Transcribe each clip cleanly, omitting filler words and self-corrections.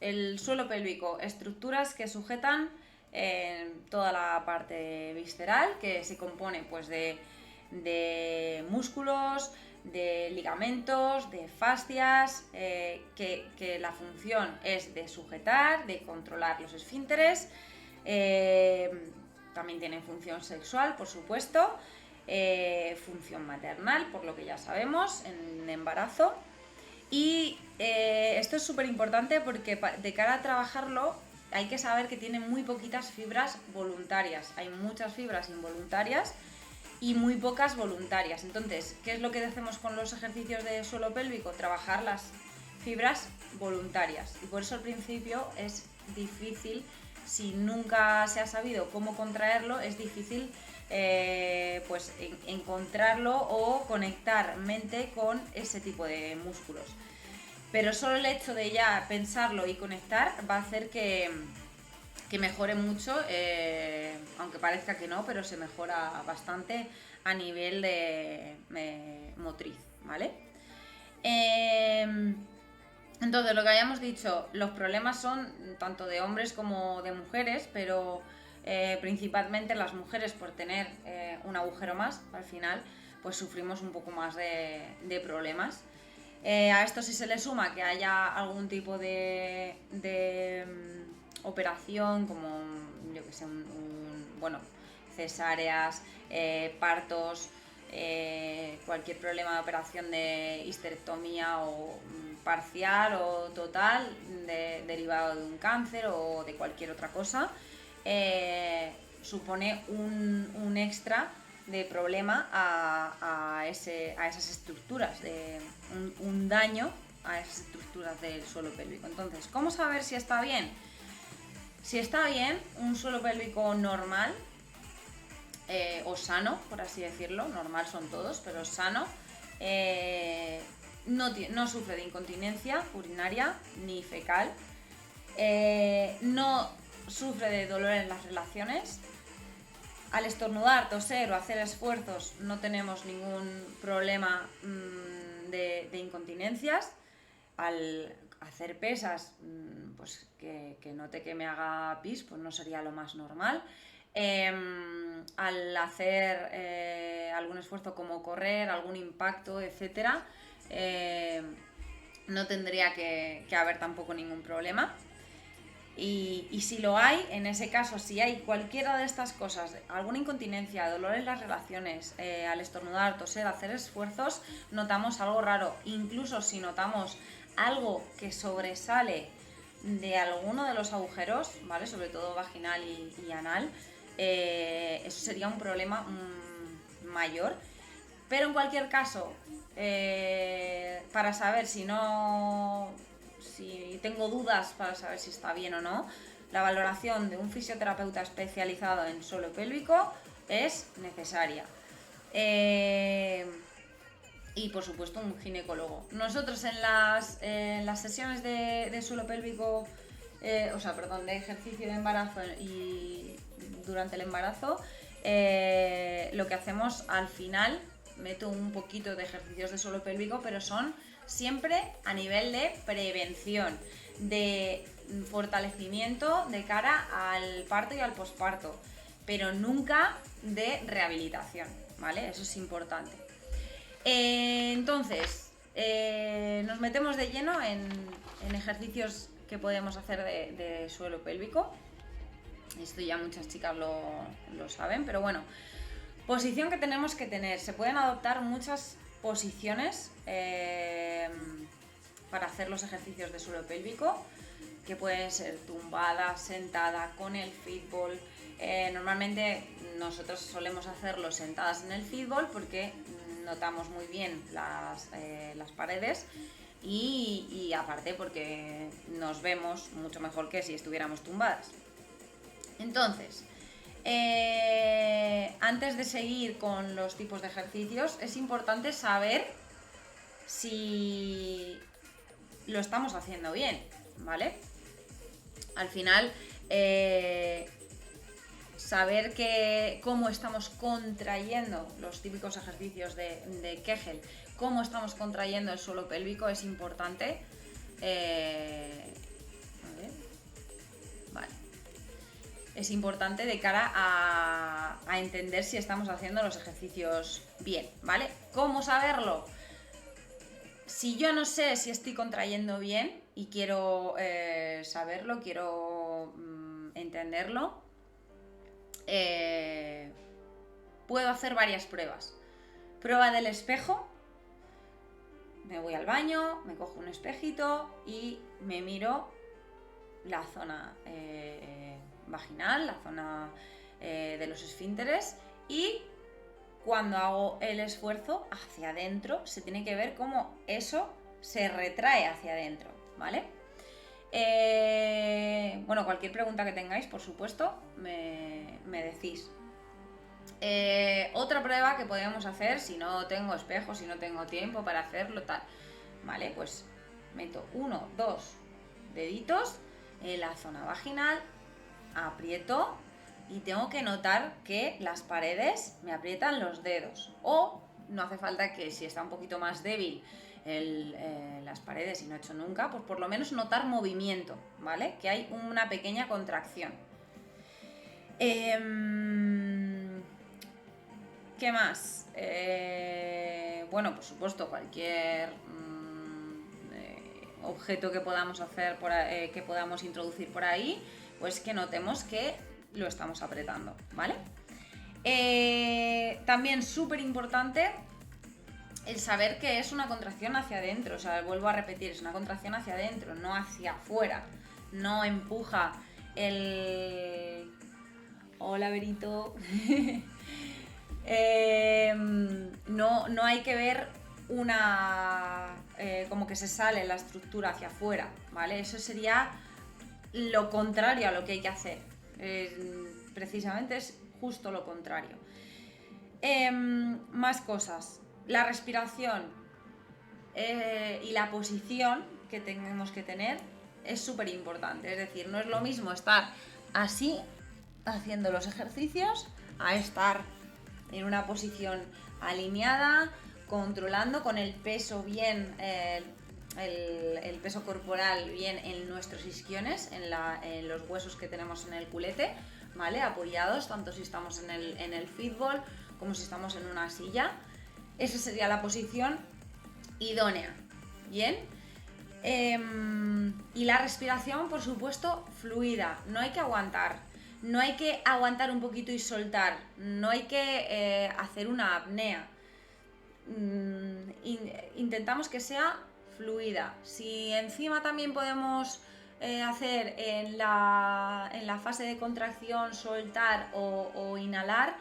el suelo pélvico, estructuras que sujetan toda la parte visceral, que se compone pues de músculos, de ligamentos, de fascias, que la función es de sujetar, de controlar los esfínteres. También tienen función sexual, por supuesto, función maternal, por lo que ya sabemos, en embarazo. Y esto es súper importante porque de cara a trabajarlo hay que saber que tiene muy poquitas fibras voluntarias. Hay muchas fibras involuntarias y muy pocas voluntarias. Entonces, ¿qué es lo que hacemos con los ejercicios de suelo pélvico? Trabajar las fibras voluntarias. Y por eso al principio es difícil, si nunca se ha sabido cómo contraerlo, es difícil pues encontrarlo o conectar mente con ese tipo de músculos. Pero solo el hecho de ya pensarlo y conectar va a hacer que mejore mucho, aunque parezca que no, pero se mejora bastante a nivel de motriz, ¿vale? Entonces, lo que habíamos dicho, los problemas son tanto de hombres como de mujeres, pero principalmente las mujeres, por tener un agujero más al final, pues sufrimos un poco más de problemas. A esto, si se le suma que haya algún tipo de operación, como yo que sé, bueno, cesáreas, partos, cualquier problema de operación de histerectomía o parcial o total, derivado de un cáncer o de cualquier otra cosa, supone un extra de problema a esas estructuras, un daño a esas estructuras del suelo pélvico. Entonces, ¿cómo saber si está bien? Si está bien, un suelo pélvico normal, o sano, por así decirlo, normal son todos, pero sano, no sufre de incontinencia urinaria ni fecal, no sufre de dolor en las relaciones. Al estornudar, toser o hacer esfuerzos no tenemos ningún problema de incontinencias. Al hacer pesas, pues que note que me haga pis, pues no sería lo más normal. Al hacer algún esfuerzo como correr, algún impacto, etcétera, no tendría que haber tampoco ningún problema. Y si lo hay, en ese caso, si hay cualquiera de estas cosas, alguna incontinencia, dolor en las relaciones, al estornudar, toser, hacer esfuerzos, notamos algo raro. Incluso si notamos algo que sobresale de alguno de los agujeros, ¿vale? Sobre todo vaginal y anal, eso sería un problema mayor. Pero en cualquier caso, para saber si tengo dudas para saber si está bien o no, la valoración de un fisioterapeuta especializado en suelo pélvico es necesaria. Y por supuesto un ginecólogo. Nosotros en las sesiones de suelo pélvico, de ejercicio de embarazo y durante el embarazo, lo que hacemos al final, meto un poquito de ejercicios de suelo pélvico, pero son siempre a nivel de prevención, de fortalecimiento de cara al parto y al posparto, pero nunca de rehabilitación, ¿vale? Eso es importante. Entonces, nos metemos de lleno en ejercicios que podemos hacer de suelo pélvico. Esto ya muchas chicas lo saben, pero bueno, posición que tenemos que tener. Se pueden adoptar muchas posiciones para hacer los ejercicios de suelo pélvico, que pueden ser tumbada, sentada, con el fitball. Normalmente nosotros solemos hacerlo sentadas en el fitball porque notamos muy bien las paredes y aparte porque nos vemos mucho mejor que si estuviéramos tumbadas. Entonces, antes de seguir con los tipos de ejercicios, es importante saber si lo estamos haciendo bien, ¿vale? Al final, saber cómo estamos contrayendo los típicos ejercicios de Kegel, cómo estamos contrayendo el suelo pélvico es importante. es importante de cara a entender si estamos haciendo los ejercicios bien, ¿vale? ¿Cómo saberlo? Si yo no sé si estoy contrayendo bien y quiero saberlo, quiero entenderlo, puedo hacer varias pruebas. Prueba del espejo. Me voy al baño, me cojo un espejito y me miro la zona vaginal, la zona de los esfínteres, y cuando hago el esfuerzo hacia adentro se tiene que ver cómo eso se retrae hacia adentro, ¿vale? Bueno, cualquier pregunta que tengáis, por supuesto, me decís. Otra prueba que podríamos hacer, si no tengo espejo, si no tengo tiempo para hacerlo, tal, ¿vale? Pues meto 1, 2 deditos en la zona vaginal, aprieto y tengo que notar que las paredes me aprietan los dedos. O no hace falta que, si está un poquito más débil las paredes y no he hecho nunca, pues por lo menos notar movimiento, ¿vale? Que hay una pequeña contracción. ¿Qué más? Bueno, por supuesto, cualquier objeto que podamos hacer, que podamos introducir por ahí, pues que notemos que lo estamos apretando, ¿vale? También súper importante el saber que es una contracción hacia adentro, o sea, vuelvo a repetir, es una contracción hacia adentro, no hacia afuera, no empuja el... Hola, Berito. No hay que ver como que se sale la estructura hacia afuera, ¿vale? Eso sería lo contrario a lo que hay que hacer. Precisamente es justo lo contrario. Más cosas. La respiración y la posición que tenemos que tener es súper importante. Es decir, no es lo mismo estar así haciendo los ejercicios a estar en una posición alineada, controlando con el peso bien, el peso corporal bien en nuestros isquiones, en los huesos que tenemos en el culete, ¿vale? Apoyados, tanto si estamos en el fútbol como si estamos en una silla. Esa sería la posición idónea, ¿bien? Y la respiración, por supuesto, fluida, no hay que aguantar. No hay que aguantar un poquito y soltar, no hay que hacer una apnea. Intentamos que sea fluida. Si encima también podemos hacer en la fase de contracción soltar o inhalar,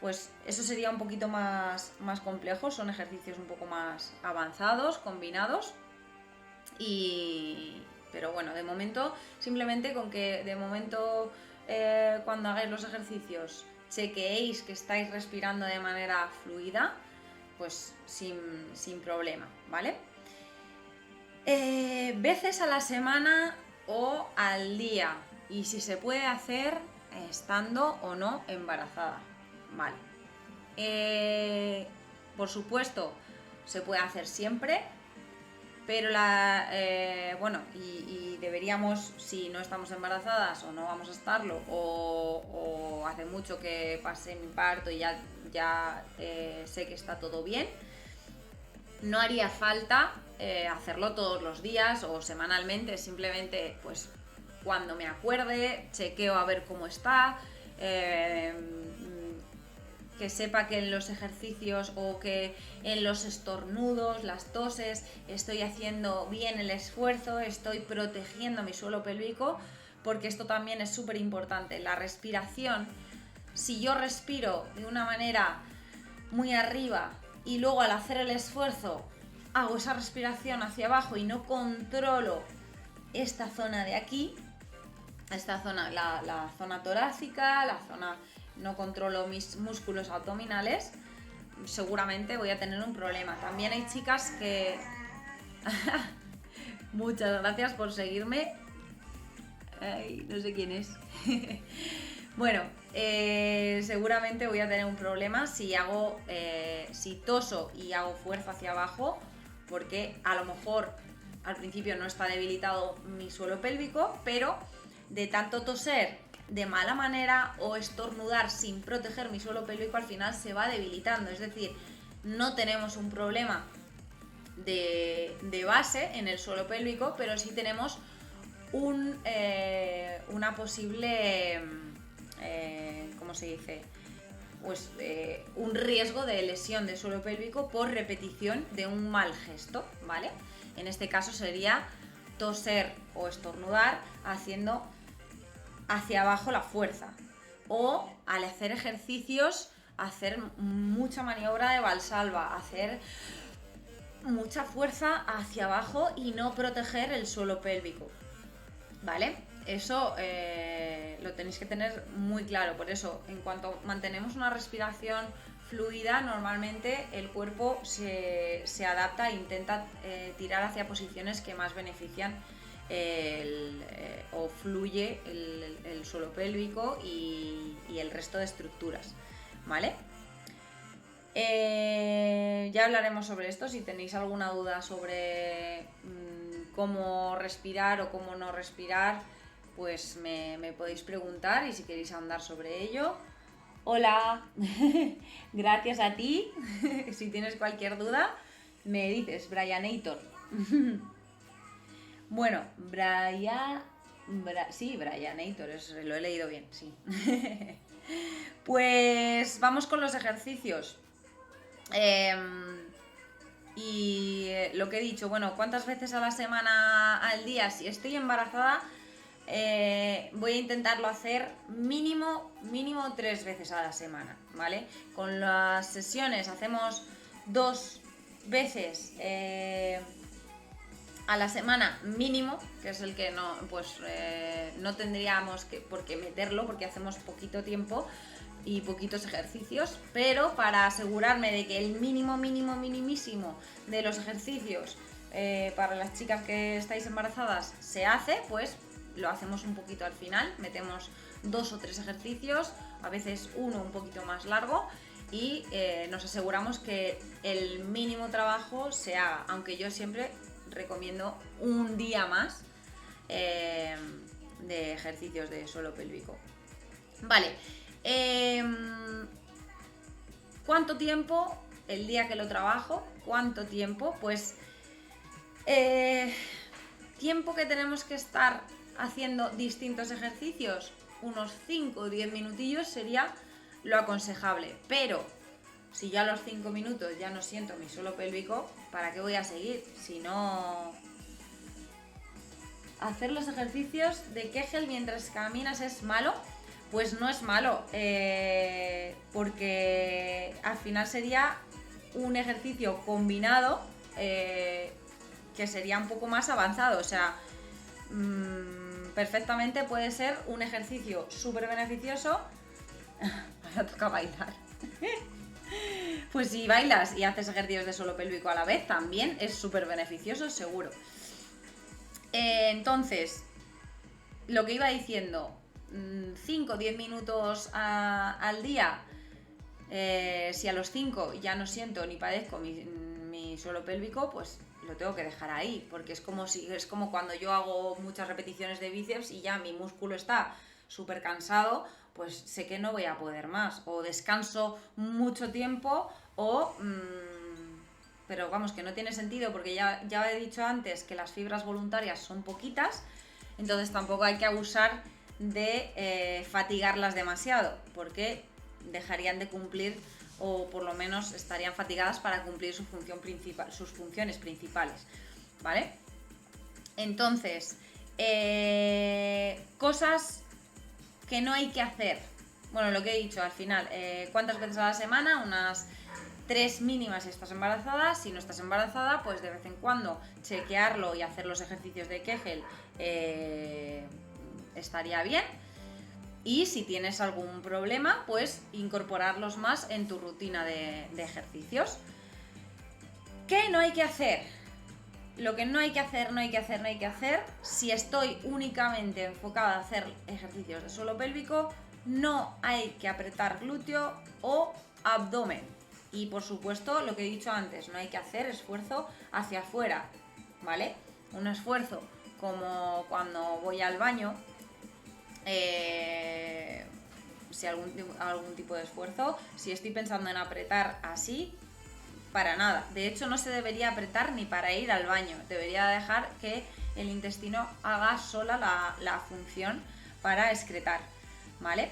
pues eso sería un poquito más complejo, son ejercicios un poco más avanzados, combinados. Pero bueno, de momento, simplemente con que de momento cuando hagáis los ejercicios chequeéis que estáis respirando de manera fluida, pues sin problema, ¿vale? Veces a la semana o al día, y si se puede hacer estando o no embarazada, ¿vale? Por supuesto, se puede hacer siempre, pero bueno, y deberíamos, si no estamos embarazadas o no vamos a estarlo, o hace mucho que pasé mi parto y ya sé que está todo bien, no haría falta hacerlo todos los días o semanalmente, simplemente pues cuando me acuerde, chequeo a ver cómo está, que sepa que en los ejercicios o que en los estornudos, las toses, estoy haciendo bien el esfuerzo, estoy protegiendo mi suelo pélvico, porque esto también es súper importante. La respiración, si yo respiro de una manera muy arriba y luego al hacer el esfuerzo hago esa respiración hacia abajo y no controlo esta zona de aquí, esta zona, la zona torácica, no controlo mis músculos abdominales, seguramente voy a tener un problema. También hay chicas que... Muchas gracias por seguirme. Ay, no sé quién es. Bueno, seguramente voy a tener un problema si toso y hago fuerza hacia abajo, porque a lo mejor al principio no está debilitado mi suelo pélvico, pero de tanto toser de mala manera o estornudar sin proteger mi suelo pélvico, al final se va debilitando. Es decir, no tenemos un problema de base en el suelo pélvico, pero sí tenemos una posible, ¿cómo se dice? Pues un riesgo de lesión del suelo pélvico por repetición de un mal gesto, ¿vale? En este caso sería toser o estornudar haciendo hacia abajo la fuerza, o al hacer ejercicios hacer mucha maniobra de Valsalva, hacer mucha fuerza hacia abajo y no proteger el suelo pélvico, ¿vale? Eso lo tenéis que tener muy claro. Por eso, en cuanto mantenemos una respiración fluida, normalmente el cuerpo se adapta e intenta tirar hacia posiciones que más benefician o fluye el suelo pélvico y el resto de estructuras, ¿vale? Ya hablaremos sobre esto. Si tenéis alguna duda sobre cómo respirar o cómo no respirar, pues me podéis preguntar, y si queréis ahondar sobre ello. Hola, gracias a ti. Si tienes cualquier duda, me dices, Brianator. Bueno, sí, Brianator, lo he leído bien, sí. Pues vamos con los ejercicios. Y lo que he dicho, bueno, ¿cuántas veces a la semana, al día? Si estoy embarazada, voy a intentarlo hacer mínimo 3 veces a la semana, ¿vale? Con las sesiones hacemos 2 veces a la semana mínimo, que es el que no, pues no tendríamos por qué meterlo, porque hacemos poquito tiempo y poquitos ejercicios, pero para asegurarme de que el minimísimo de los ejercicios para las chicas que estáis embarazadas se hace, pues lo hacemos un poquito al final, metemos 2 o 3 ejercicios, a veces uno un poquito más largo, y nos aseguramos que el mínimo trabajo se haga, aunque yo siempre recomiendo un día más de ejercicios de suelo pélvico. Vale, ¿cuánto tiempo el día que lo trabajo? ¿Cuánto tiempo? Pues tiempo que tenemos que estar haciendo distintos ejercicios, unos 5 o 10 minutillos sería lo aconsejable, pero si yo a los 5 minutos ya no siento mi suelo pélvico, ¿para qué voy a seguir? Si no... Hacer los ejercicios de Kegel mientras caminas es malo, pues no es malo, porque al final sería un ejercicio combinado que sería un poco más avanzado, o sea, perfectamente puede ser un ejercicio súper beneficioso. Ahora toca bailar. Pues si bailas y haces ejercicios de suelo pélvico a la vez, también es súper beneficioso, seguro. Entonces, lo que iba diciendo, 5 o 10 minutos al día, si a los 5 ya no siento ni padezco mi suelo pélvico, pues lo tengo que dejar ahí, porque es como cuando yo hago muchas repeticiones de bíceps y ya mi músculo está súper cansado, pues sé que no voy a poder más, o descanso mucho tiempo, o pero vamos, que no tiene sentido, porque ya he dicho antes que las fibras voluntarias son poquitas, entonces tampoco hay que abusar de fatigarlas demasiado, porque dejarían de cumplir, o por lo menos estarían fatigadas para cumplir sus funciones principales, ¿vale? Entonces, cosas que no hay que hacer. Bueno, lo que he dicho al final, ¿cuántas veces a la semana? Unas 3 mínimas si estás embarazada. Si no estás embarazada, pues de vez en cuando chequearlo y hacer los ejercicios de Kegel estaría bien. Y si tienes algún problema, pues incorporarlos más en tu rutina de ejercicios. ¿Qué no hay que hacer? Lo que no hay que hacer, si estoy únicamente enfocada a hacer ejercicios de suelo pélvico, no hay que apretar glúteo o abdomen. Y por supuesto, lo que he dicho antes, no hay que hacer esfuerzo hacia afuera, ¿vale? Un esfuerzo como cuando voy al baño, si algún tipo de esfuerzo. Si estoy pensando en apretar así, para nada. De hecho, no se debería apretar ni para ir al baño. Debería dejar que el intestino haga sola la función para excretar, ¿vale?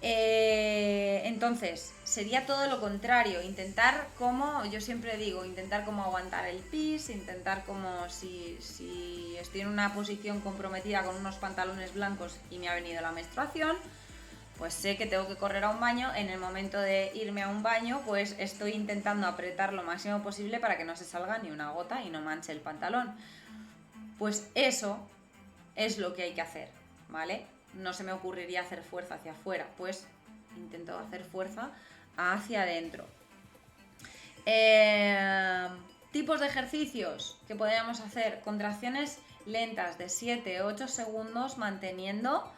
Entonces, sería todo lo contrario, intentar como, yo siempre digo, intentar como aguantar el pis, intentar como si estoy en una posición comprometida con unos pantalones blancos y me ha venido la menstruación, pues sé que tengo que correr a un baño, en el momento de irme a un baño, pues estoy intentando apretar lo máximo posible para que no se salga ni una gota y no manche el pantalón. Pues eso es lo que hay que hacer, ¿vale? No se me ocurriría hacer fuerza hacia afuera, pues intento hacer fuerza hacia adentro. Tipos de ejercicios que podríamos hacer: contracciones lentas de 7-8 segundos manteniendo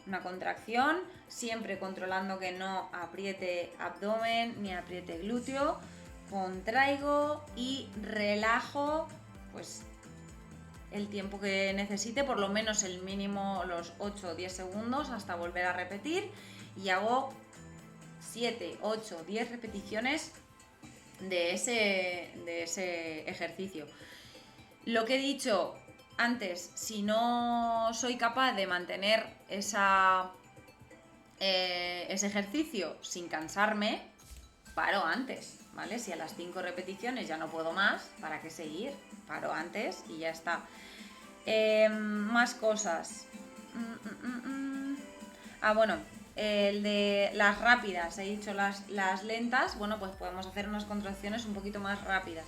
una contracción, siempre controlando que no apriete abdomen ni apriete glúteo. Contraigo y relajo, pues el tiempo que necesite, por lo menos el mínimo, los 8 o 10 segundos, hasta volver a repetir, y hago 7, 8, 10 repeticiones de ese ejercicio. Lo que he dicho antes, si no soy capaz de mantener ese ejercicio sin cansarme, paro antes, ¿vale? Si a las 5 repeticiones ya no puedo más, ¿para qué seguir? Paro antes y ya está. Más cosas. Bueno, el de las rápidas, he dicho las lentas, bueno, pues podemos hacer unas contracciones un poquito más rápidas.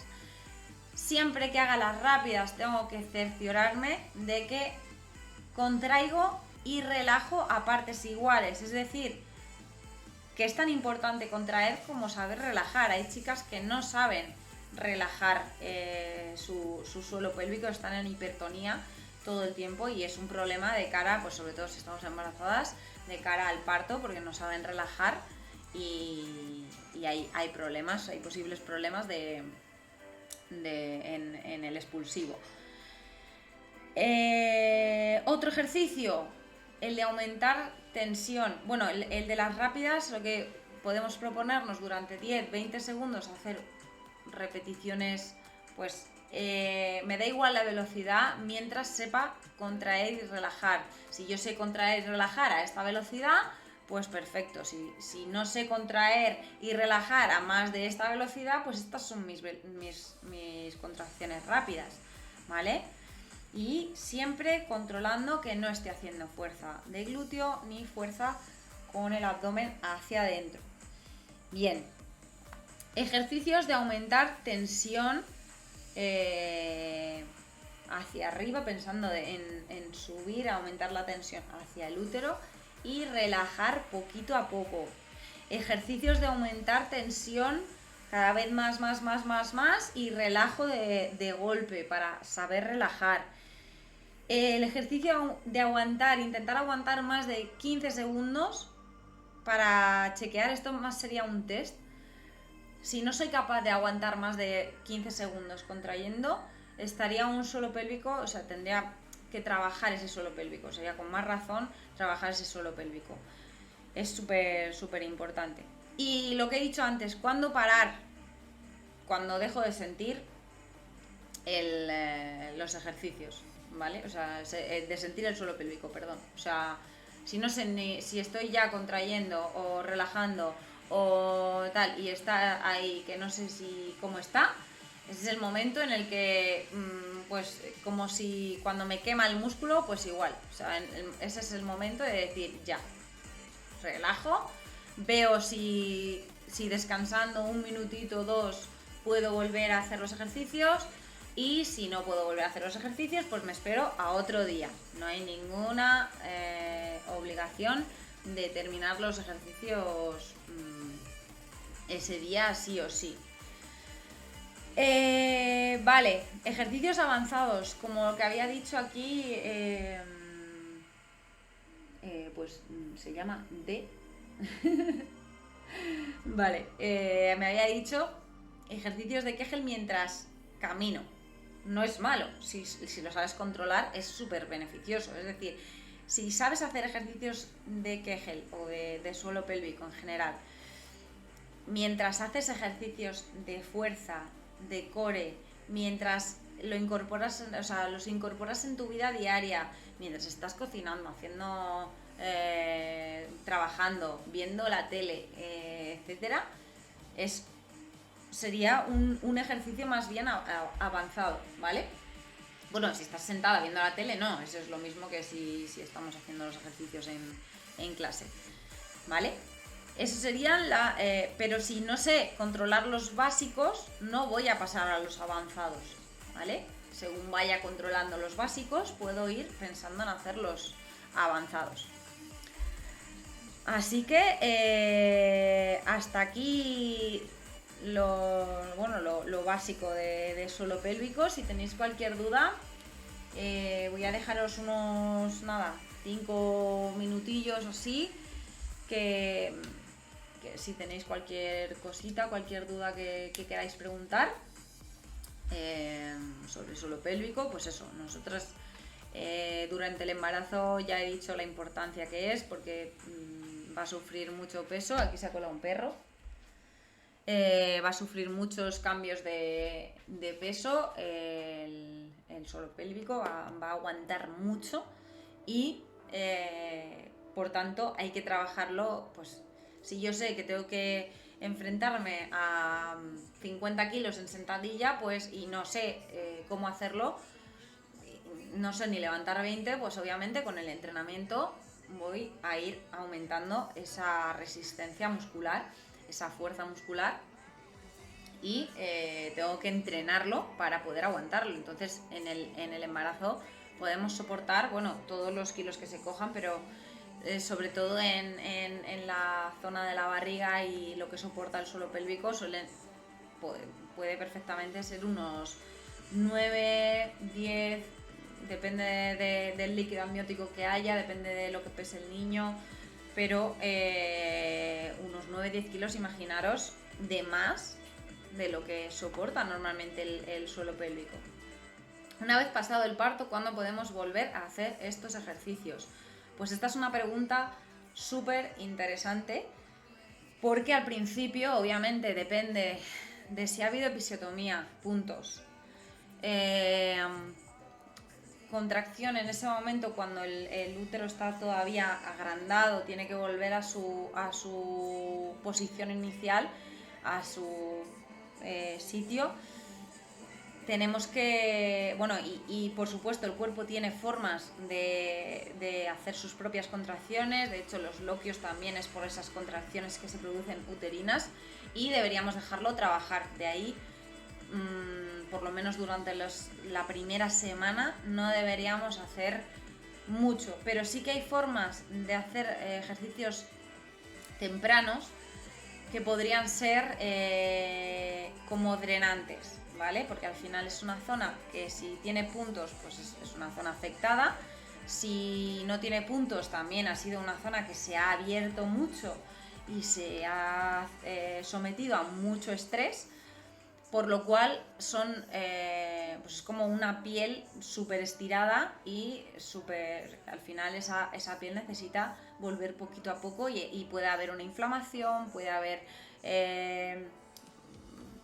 Siempre que haga las rápidas tengo que cerciorarme de que contraigo y relajo a partes iguales, es decir, que es tan importante contraer como saber relajar. Hay chicas que no saben relajar su suelo pélvico, están en hipertonía todo el tiempo y es un problema de cara, pues sobre todo si estamos embarazadas, de cara al parto, porque no saben relajar y hay problemas, hay posibles problemas en el expulsivo. Otro ejercicio, el de aumentar tensión. Bueno, el de las rápidas, lo que podemos proponernos durante 10-20 segundos hacer repeticiones, pues me da igual la velocidad mientras sepa contraer y relajar. Si yo sé contraer y relajar a esta velocidad, pues perfecto. Si no sé contraer y relajar a más de esta velocidad, pues estas son mis contracciones rápidas, ¿vale? Y siempre controlando que no esté haciendo fuerza de glúteo ni fuerza con el abdomen hacia adentro. Bien, ejercicios de aumentar tensión hacia arriba, pensando en subir, aumentar la tensión hacia el útero y relajar poquito a poco. Ejercicios de aumentar tensión cada vez más y relajo de golpe para saber relajar. El ejercicio de aguantar, intentar aguantar más de 15 segundos para chequear, esto más sería un test. Si no soy capaz de aguantar más de 15 segundos contrayendo, estaría un suelo pélvico, o sea, tendría que trabajar ese suelo pélvico, sería con más razón trabajar ese suelo pélvico. Es súper importante. Y lo que he dicho antes, ¿cuándo parar? Cuando dejo de sentir los ejercicios, ¿vale? O sea, de sentir el suelo pélvico, perdón. O sea, si no sé si estoy ya contrayendo o relajando o tal y está ahí que no sé cómo está, ese es el momento en el que pues como si cuando me quema el músculo, pues igual, o sea, ese es el momento de decir ya, relajo, veo si descansando un minutito o dos puedo volver a hacer los ejercicios, y si no puedo volver a hacer los ejercicios, pues me espero a otro día. No hay ninguna obligación de terminar los ejercicios ese día sí o sí. Vale, ejercicios avanzados, como lo que había dicho aquí, pues se llama D. Vale, me había dicho ejercicios de Kegel mientras camino. No es malo, si lo sabes controlar es súper beneficioso. Es decir, si sabes hacer ejercicios de Kegel o de suelo pélvico en general, mientras haces ejercicios de fuerza, de core, mientras los incorporas en tu vida diaria, mientras estás cocinando, haciendo, trabajando, viendo la tele, etcétera, sería un ejercicio más bien avanzado, ¿vale? Bueno, si estás sentada viendo la tele, no, eso es lo mismo que si estamos haciendo los ejercicios en clase, ¿vale? Eso sería pero si no sé controlar los básicos, no voy a pasar a los avanzados, ¿vale? Según vaya controlando los básicos, puedo ir pensando en hacer los avanzados. Así que hasta aquí lo básico de suelo pélvico. Si tenéis cualquier duda, voy a dejaros unos 5 minutillos o así, que si tenéis cualquier cosita, cualquier duda que queráis preguntar sobre suelo pélvico, pues eso, nosotras durante el embarazo ya he dicho la importancia que es, porque va a sufrir mucho peso. Aquí se ha colado un perro. Va a sufrir muchos cambios de peso, el suelo pélvico va a aguantar mucho y por tanto hay que trabajarlo. Pues si yo sé que tengo que enfrentarme a 50 kilos en sentadilla, pues, y no sé cómo hacerlo, no sé ni levantar 20, pues obviamente con el entrenamiento voy a ir aumentando esa resistencia muscular, esa fuerza muscular, y tengo que entrenarlo para poder aguantarlo. Entonces en el embarazo podemos soportar, bueno, todos los kilos que se cojan, pero sobre todo en la zona de la barriga y lo que soporta el suelo pélvico puede perfectamente ser unos 9, 10, depende del líquido amniótico que haya, depende de lo que pese el niño, pero unos 9-10 kilos, imaginaros, de más de lo que soporta normalmente el suelo pélvico. Una vez pasado el parto, ¿cuándo podemos volver a hacer estos ejercicios? Pues esta es una pregunta súper interesante, porque al principio obviamente depende de si ha habido episiotomía, puntos, contracción en ese momento cuando el útero está todavía agrandado, tiene que volver a su posición inicial, a su sitio. Tenemos que, bueno, y por supuesto el cuerpo tiene formas de hacer sus propias contracciones. De hecho, los loquios también es por esas contracciones que se producen uterinas, y deberíamos dejarlo trabajar. De ahí, por lo menos durante la primera semana, no deberíamos hacer mucho, pero sí que hay formas de hacer ejercicios tempranos que podrían ser como drenantes, ¿vale? Porque al final es una zona que, si tiene puntos, pues es una zona afectada. Si no tiene puntos, también ha sido una zona que se ha abierto mucho y se ha sometido a mucho estrés, por lo cual pues es como una piel súper estirada y al final esa piel necesita volver poquito a poco, y puede haber una inflamación, puede haber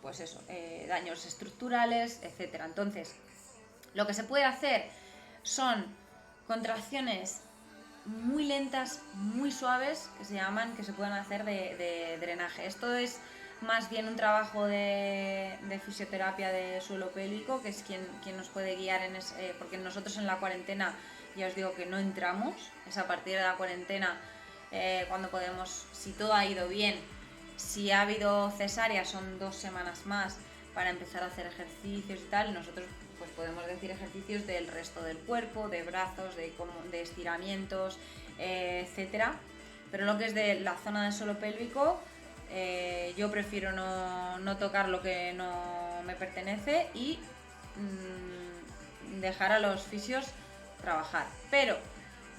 pues eso, daños estructurales, etcétera. Entonces, lo que se puede hacer son contracciones muy lentas, muy suaves, que se pueden hacer de drenaje. Esto es más bien un trabajo de fisioterapia de suelo pélvico, que es quien nos puede guiar porque nosotros en la cuarentena, ya os digo que no entramos. Es a partir de la cuarentena cuando podemos, si todo ha ido bien. Si ha habido cesárea, son 2 semanas más para empezar a hacer ejercicios y tal. Nosotros pues podemos decir ejercicios del resto del cuerpo, de brazos, de estiramientos, etcétera. Pero lo que es de la zona del suelo pélvico, yo prefiero no tocar lo que no me pertenece y dejar a los fisios trabajar. Pero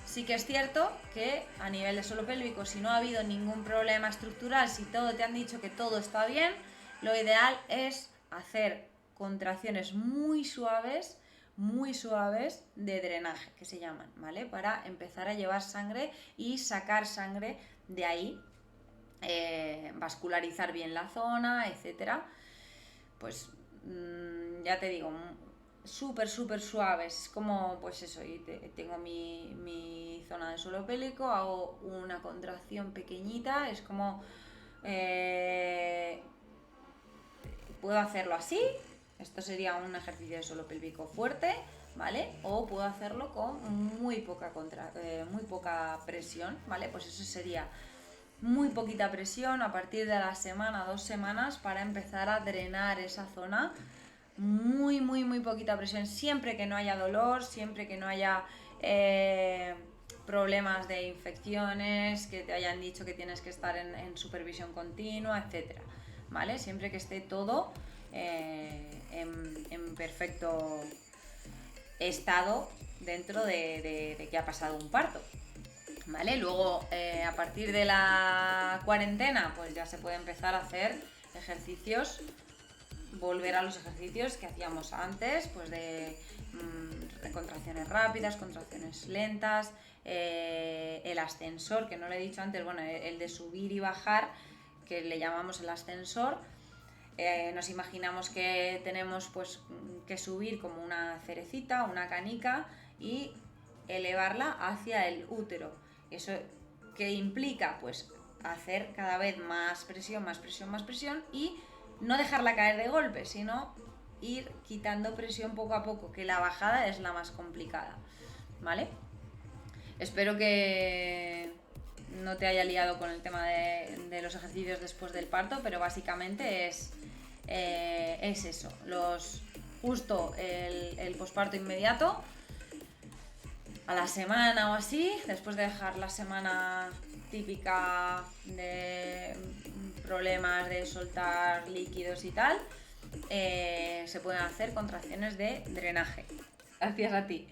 sí que es cierto que a nivel de suelo pélvico, si no ha habido ningún problema estructural, si te han dicho que todo está bien, lo ideal es hacer contracciones muy suaves, muy suaves de drenaje, que se llaman, ¿vale? Para empezar a llevar sangre y sacar sangre de ahí, vascularizar bien la zona, etcétera. Pues ya te digo, súper suaves, es como pues eso, y tengo mi zona de suelo pélvico, hago una contracción pequeñita, es como puedo hacerlo así, esto sería un ejercicio de suelo pélvico fuerte, ¿vale? O puedo hacerlo con muy poca presión, ¿vale? Pues eso sería muy poquita presión a partir de la semana, 2 semanas, para empezar a drenar esa zona. Muy poquita presión, siempre que no haya dolor, siempre que no haya problemas de infecciones, que te hayan dicho que tienes que estar en supervisión continua, etcétera, ¿vale? Siempre que esté todo en perfecto estado dentro de que ha pasado un parto, ¿vale? Luego, a partir de la cuarentena, pues ya se puede empezar a hacer ejercicios, volver a los ejercicios que hacíamos antes, pues de contracciones rápidas, contracciones lentas, el ascensor, que no lo he dicho antes, bueno, el de subir y bajar, que le llamamos el ascensor. Nos imaginamos que tenemos pues que subir como una cerecita, una canica, y elevarla hacia el útero. Eso que implica pues hacer cada vez más presión y no dejarla caer de golpe, sino ir quitando presión poco a poco, que la bajada es la más complicada, ¿vale? Espero que no te haya liado con el tema de los ejercicios después del parto, pero básicamente es eso, justo el posparto inmediato, a la semana o así, después de dejar la semana típica de problemas de soltar líquidos y tal, se pueden hacer contracciones de drenaje. Gracias a ti.